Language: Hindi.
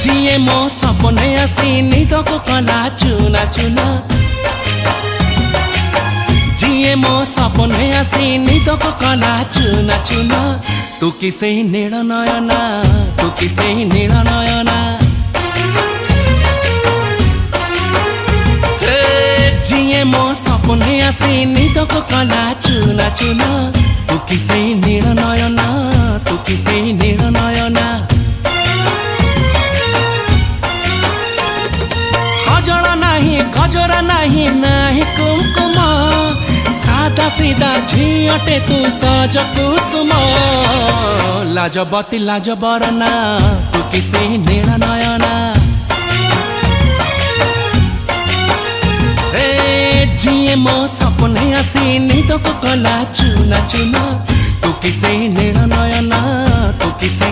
जिए मो सपने आसी निदको कला चुना चुना जिए मो सपने आसी निदको कला चुना चुना तू किसे नील नयना तू किसे नील नयना जिए मो सपने आसी निदको कला चुना चुना तू किसे नील नयना तू किसे नील नयना गजरा नहीं नहीं कुमकुम सादा सीधा झीटे तू सज कुसुम लाजबती लाज बरना तू किसे नील नयना जिए मो सपने आसी निदको कला चुना चुना तू किसे नील नयना तू किसे